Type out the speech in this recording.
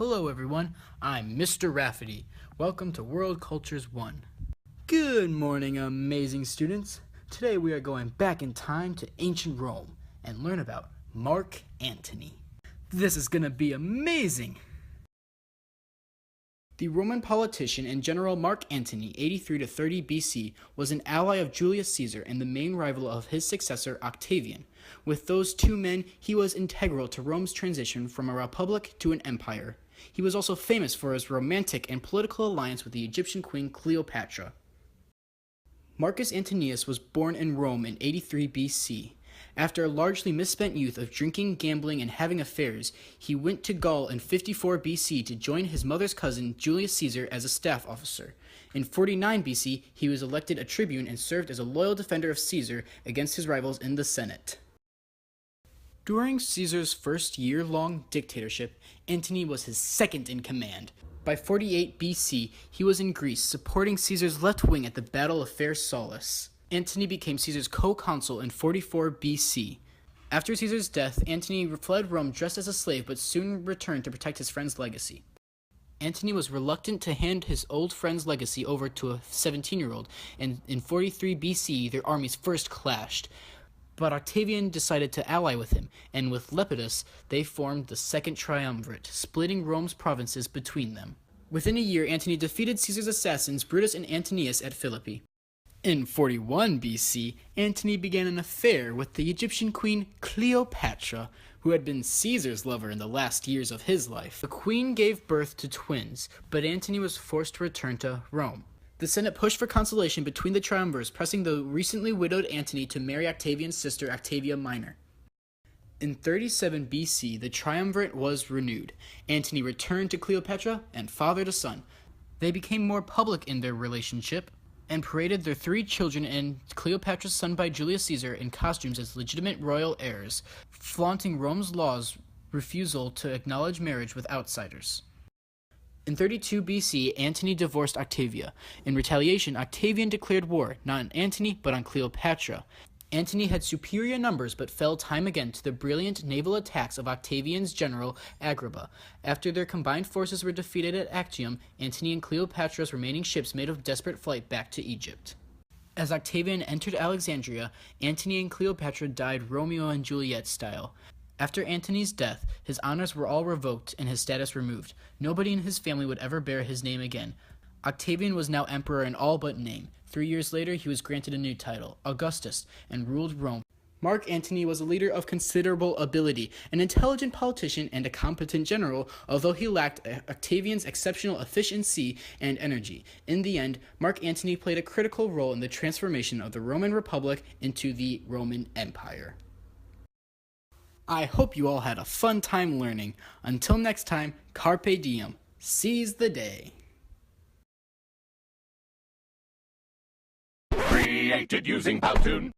Hello everyone, I'm Mr. Rafferty. Welcome to World Cultures 1. Good morning, amazing students. Today we are going back in time to ancient Rome and learn about Mark Antony. This is gonna be amazing! The Roman politician and general Mark Antony, 83 to 30 BC, was an ally of Julius Caesar and the main rival of his successor Octavian. With those two men, he was integral to Rome's transition from a republic to an empire. He was also famous for his romantic and political alliance with the Egyptian queen Cleopatra. Marcus Antonius was born in Rome in 83 BC. After a largely misspent youth of drinking, gambling, and having affairs, he went to Gaul in 54 BC to join his mother's cousin Julius Caesar as a staff officer. In 49 BC, he was elected a tribune and served as a loyal defender of Caesar against his rivals in the Senate. During Caesar's first year-long dictatorship, Antony was his second in command. By 48 BC, he was in Greece, supporting Caesar's left wing at the Battle of Pharsalus. Antony became Caesar's co-consul in 44 BC. After Caesar's death, Antony fled Rome dressed as a slave but soon returned to protect his friend's legacy. Antony was reluctant to hand his old friend's legacy over to a 17-year-old, and in 43 BC their armies first clashed. But Octavian decided to ally with him, and with Lepidus they formed the Second Triumvirate, splitting Rome's provinces between them. Within a year, Antony defeated Caesar's assassins Brutus and Antonius at Philippi. In 41 BC, Antony began an affair with the Egyptian queen Cleopatra, who had been Caesar's lover in the last years of his life. The queen gave birth to twins, but Antony was forced to return to Rome. The Senate pushed for conciliation between the triumvirs, pressing the recently widowed Antony to marry Octavian's sister Octavia Minor. In 37 BC, the triumvirate was renewed. Antony returned to Cleopatra and fathered a son. They became more public in their relationship and paraded their three children and Cleopatra's son by Julius Caesar in costumes as legitimate royal heirs, flaunting Rome's law's refusal to acknowledge marriage with outsiders. In 32 BC, Antony divorced Octavia. In retaliation, Octavian declared war, not on Antony, but on Cleopatra. Antony had superior numbers, but fell time again to the brilliant naval attacks of Octavian's general Agrippa. After their combined forces were defeated at Actium, Antony and Cleopatra's remaining ships made a desperate flight back to Egypt. As Octavian entered Alexandria, Antony and Cleopatra died Romeo and Juliet style. After Antony's death, his honors were all revoked and his status removed. Nobody in his family would ever bear his name again. Octavian was now emperor in all but name. 3 years later, he was granted a new title, Augustus, and ruled Rome. Mark Antony was a leader of considerable ability, an intelligent politician, and a competent general, although he lacked Octavian's exceptional efficiency and energy. In the end, Mark Antony played a critical role in the transformation of the Roman Republic into the Roman Empire. I hope you all had a fun time learning. Until next time, carpe diem. Seize the day. Created using Powtoon.